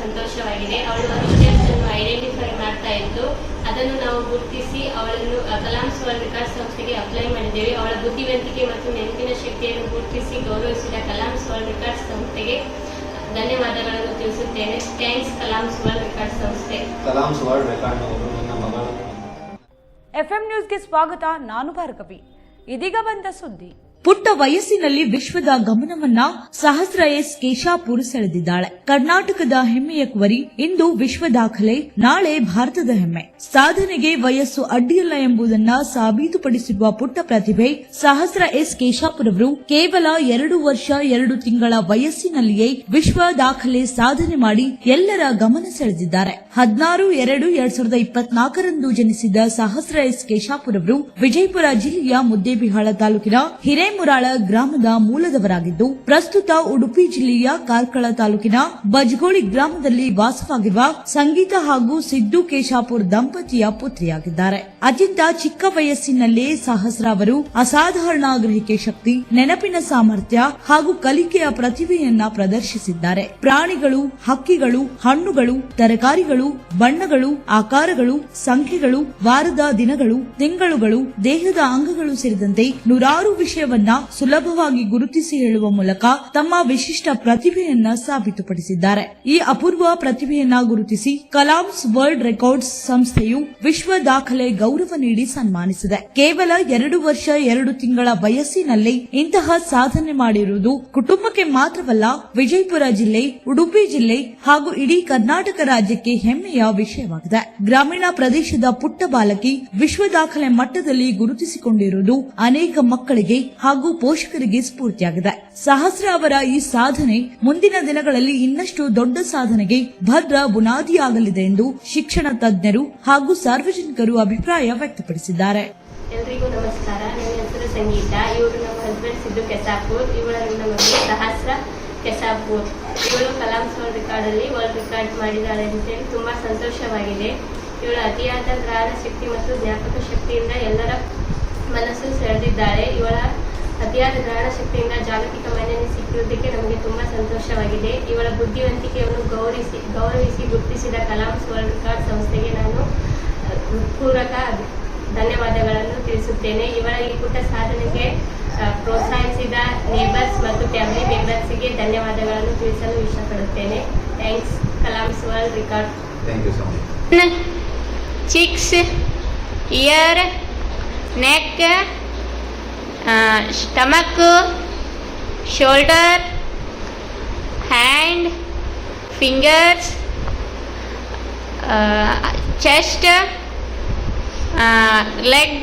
ಸಂತೋಷವಾಗಿದೆ. ಅವಳು ಮಿಸ್ಟೇಕ್ಸ್ ಅನ್ನು ಐಡೆಂಟಿಫೈ ಮಾಡ್ತಾ ಇದ್ದು ಅದನ್ನು ನಾವು ಗುರುತಿಸಿ ಅವಳನ್ನು ಕಲಾಮ್ಸ್ ವರ್ಲ್ಡ್ ರೆಕಾರ್ಡ್ಸ್ ಸಂಸ್ಥೆಗೆ ಅಪ್ಲೈ ಮಾಡಿದ್ದೇವೆ. ಅವಳ ಬುದ್ಧಿವಂತಿಕೆ ಮತ್ತು ನೆನಪಿನ ಶಕ್ತಿಯನ್ನು ಗುರುತಿಸಿ ಗೌರವಿಸಿದ ಕಲಾಮ್ಸ್ ವರ್ಲ್ಡ್ ರೆಕಾರ್ಡ್ಸ್ ಸಂಸ್ಥೆಗೆ ಧನ್ಯವಾದಗಳನ್ನು ತಿಳಿಸುತ್ತೇನೆ. ಥ್ಯಾಂಕ್ಸ್ ಕಲಾಮ್ಸ್ ವರ್ಲ್ಡ್ ರೆಕಾರ್ಡ್ಸ್ ಸಂಸ್ಥೆ. ಕಲಾಮ್ಸ್ ವರ್ಲ್ಡ್ ರೆಕಾರ್ಡ್ ಅವರು ನನ್ನ ಮಗಳು. ಎಫ್ಎಂ ನ್ಯೂಸ್ಗೆ ಸ್ವಾಗತ. ನಾನು ಭಾರ್ಗವಿ. ಇದೀಗ ಬಂದ ಸುದ್ದಿ. ಪುಟ್ಟ ವಯಸ್ಸಿನಲ್ಲಿ ವಿಶ್ವದ ಗಮನವನ್ನ ಸಹಸ್ರ ಎಸ್ ಕೇಶಾಪುರ್ ಸೆಳೆದಿದ್ದಾಳೆ. ಕರ್ನಾಟಕದ ಹೆಮ್ಮೆಯ ಕುವರಿ. ಇಂದು ವಿಶ್ವ ದಾಖಲೆ, ನಾಳೆ ಭಾರತದ ಹೆಮ್ಮೆ. ಸಾಧನೆಗೆ ವಯಸ್ಸು ಅಡ್ಡಿಯಲ್ಲ ಎಂಬುದನ್ನ ಸಾಬೀತುಪಡಿಸಿರುವ ಪುಟ್ಟ ಪ್ರತಿಭೆ ಸಹಸ್ರ ಎಸ್ ಕೇಶಾಪುರ್ ಅವರು ಕೇವಲ 2 ವರ್ಷ 2 ತಿಂಗಳ ವಯಸ್ಸಿನಲ್ಲಿಯೇ ವಿಶ್ವ ದಾಖಲೆ ಸಾಧನೆ ಮಾಡಿ ಎಲ್ಲರ ಗಮನ ಸೆಳೆದಿದ್ದಾರೆ. 16/2/2024 ಜನಿಸಿದ ಸಹಸ್ರ ಎಸ್ ಕೇಶಾಪುರ್ ಅವರು ವಿಜಯಪುರ ಜಿಲ್ಲೆಯ ಮುದ್ದೇಬಿಹಾಳ ತಾಲೂಕಿನ ಹಿರೇಮುರಾಳ ಗ್ರಾಮದ ಮೂಲದವರಾಗಿದ್ದು ಪ್ರಸ್ತುತ ಉಡುಪಿ ಜಿಲ್ಲೆಯ ಕಾರ್ಕಳ ತಾಲೂಕಿನ ಬಜ್ಗೋಳಿ ಗ್ರಾಮದಲ್ಲಿ ವಾಸವಾಗಿರುವ ಸಂಗೀತ ಹಾಗೂ ಸಿದ್ದು ಕೇಶಾಪುರ್ ದಂಪತಿಯ ಪುತ್ರಿಯಾಗಿದ್ದಾರೆ. ಅತ್ಯಂತ ಚಿಕ್ಕ ವಯಸ್ಸಿನಲ್ಲೇ ಸಹಸ್ರ ಅವರು ಅಸಾಧಾರಣ ಗ್ರಹಿಕೆ ಶಕ್ತಿ, ನೆನಪಿನ ಸಾಮರ್ಥ್ಯ ಹಾಗೂ ಕಲಿಕೆಯ ಪ್ರತಿಭೆಯನ್ನ ಪ್ರದರ್ಶಿಸಿದ್ದಾರೆ. ಪ್ರಾಣಿಗಳು, ಹಕ್ಕಿಗಳು, ಹಣ್ಣುಗಳು, ತರಕಾರಿಗಳು, ಬಣ್ಣಗಳು, ಆಕಾರಗಳು, ಸಂಖ್ಯೆಗಳು, ವಾರದ ದಿನಗಳು, ತಿಂಗಳುಗಳು, ದೇಹದ ಅಂಗಗಳು ಸೇರಿದಂತೆ ನೂರಾರು ವಿಷಯವನ್ನ ಸುಲಭವಾಗಿ ಗುರುತಿಸಿ ಹೇಳುವ ಮೂಲಕ ತಮ್ಮ ವಿಶಿಷ್ಟ ಪ್ರತಿಭೆಯನ್ನ ಸಾಬೀತುಪಡಿಸಿದ್ದಾರೆ. ಈ ಅಪೂರ್ವ ಪ್ರತಿಭೆಯನ್ನ ಗುರುತಿಸಿ ಕಲಾಮ್ಸ್ ವರ್ಲ್ಡ್ ರೆಕಾರ್ಡ್ಸ್ ಸಂಸ್ಥೆಯು ವಿಶ್ವ ದಾಖಲೆ ಗೌರವ ನೀಡಿ ಸನ್ಮಾನಿಸಿದೆ. ಕೇವಲ 2 ವರ್ಷ 2 ತಿಂಗಳ ವಯಸ್ಸಿನಲ್ಲೇ ಇಂತಹ ಸಾಧನೆ ಮಾಡಿರುವುದು ಕುಟುಂಬಕ್ಕೆ ಮಾತ್ರವಲ್ಲ, ವಿಜಯಪುರ ಜಿಲ್ಲೆ, ಉಡುಪಿ ಜಿಲ್ಲೆ ಹಾಗೂ ಇಡೀ ಕರ್ನಾಟಕ ರಾಜ್ಯಕ್ಕೆ ಹೆಮ್ಮೆಯ ವಿಷಯವಾಗಿದೆ. ಗ್ರಾಮೀಣ ಪ್ರದೇಶದ ಪುಟ್ಟ ಬಾಲಕಿ ವಿಶ್ವ ದಾಖಲೆ ಮಟ್ಟದಲ್ಲಿ ಗುರುತಿಸಿಕೊಂಡಿರುವುದು ಅನೇಕ ಮಕ್ಕಳಿಗೆ ಹಾಗೂ ಪೋಷಕರಿಗೆ ಸ್ಫೂರ್ತಿಯಾಗಿದೆ. ಸಹಸ್ರ ಅವರ ಈ ಸಾಧನೆ ಮುಂದಿನ ದಿನಗಳಲ್ಲಿ ಇನ್ನಷ್ಟು ದೊಡ್ಡ ಸಾಧನೆಗೆ ಭದ್ರ ಬುನಾದಿಯಾಗಲಿದೆ ಎಂದು ಶಿಕ್ಷಣ ತಜ್ಞರು ಹಾಗೂ ಸಾರ್ವಜನಿಕರು ಅಭಿಪ್ರಾಯ ವ್ಯಕ್ತಪಡಿಸಿದ್ದಾರೆ. ಎಲ್ರಿಗೂ ನಮಸ್ಕಾರ. ನನ್ನ ಹೆಸರು ಸಂಗೀತ. ಇವರು ನಮ್ಮ ಹಸ್ಬೆಂಡ್ ಸಿದ್ದು ಕೆಸಾಪುರ್. ಇವಳ ನನ್ನ ಮಗಳು ಸಹಸ್ರ ಕೆಸಾಪುರ್. ಇವಳು ಕಲಾಮ್ಸ್ ವರ್ಲ್ಡ್ ರೆಕಾರ್ಡ್ ಅಲ್ಲಿ ವರ್ಲ್ಡ್ ರೆಕಾರ್ಡ್ ಮಾಡಿದ್ದಾಳೆ ಅಂತೇಳಿ ತುಂಬಾ ಸಂತೋಷವಾಗಿದೆ. ಇವಳು ಅತಿಯಾದ ಗ್ರಹಣ ಶಕ್ತಿ ಮತ್ತು ಜ್ಞಾಪಕ ಶಕ್ತಿಯಿಂದ ಎಲ್ಲರ ಮನಸ್ಸು ಸೆಳೆದಿದ್ದಾಳೆ. ಇವಳ ಅತಿಯಾದ ಗ್ರಹಣ ಶಕ್ತಿಯಿಂದ ಜಾಗತಿಕ ಮನ್ನಣೆ ಸಿಕ್ಕಿರುವುದಕ್ಕೆ ನಮಗೆ ತುಂಬಾ ಸಂತೋಷವಾಗಿದೆ. ಇವಳ ಬುದ್ಧಿವಂತಿಕೆಯನ್ನು ಗೌರವಿಸಿ ಗುರುತಿಸಿದ ಕಲಾಮ್ಸ್ ವರ್ಲ್ಡ್ ರೆಕಾರ್ಡ್ ಸಂಸ್ಥೆಗೆ ನಾನು ಪೂರಕ ಧನ್ಯವಾದಗಳನ್ನು ತಿಳಿಸುತ್ತೇನೆ. ಇವಳ ಈ ಪುಟ್ಟ ಸಾಧನೆಗೆ ಪ್ರೋತ್ಸಾಹಿಸಿದ ನೇಬರ್ಸ್ ಮತ್ತು ಫ್ಯಾಮಿಲಿ ಮೆಂಬರ್ಸ್ಗೆ ಧನ್ಯವಾದಗಳನ್ನು ತಿಳಿಸಲು ಇಷ್ಟಪಡುತ್ತೇನೆ. Thanks Kalam's world record. Thank you so much. cheeks, ear, neck, stomach, shoulder, hand, fingers, chest, leg,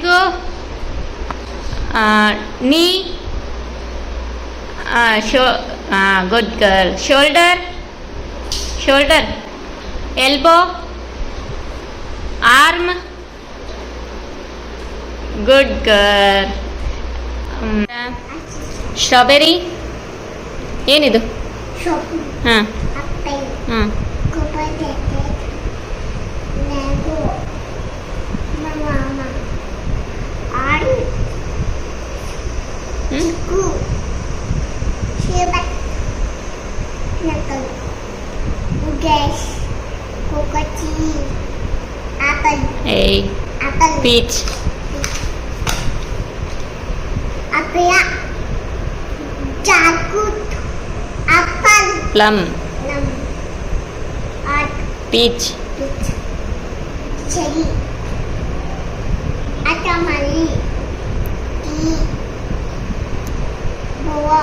knee, good girl, shoulder, elbow, arm, good girl. Strawberry, ಏನಿದು? ಹಾಂ ಹಾಂ peach, plum, peach, cherry, atamali, tea, boa.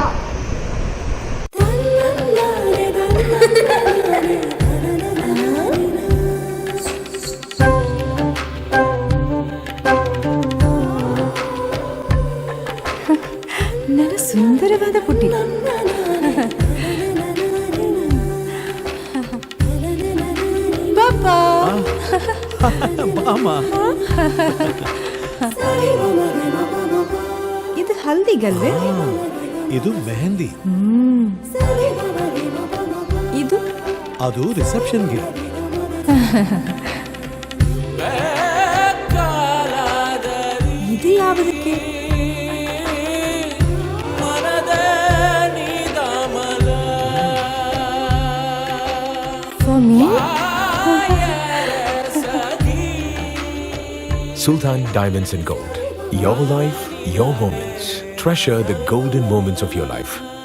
ನನ್ನ ಸುಂದರವಾದ ಪುಟ್ಟಿ. ಬಾಬಾ ಇದು ಹಲ್ದಿಗಲ್ವೇ? ಇದು ಮೆಹಂದಿ. ಇದು ಅದು ರಿಸೆಪ್ಷನ್ಗೆ. ಇದು ಯಾವುದಕ್ಕೆ? For me. Sultan Diamonds and Gold. Your life, your moments. Treasure the golden moments of your life.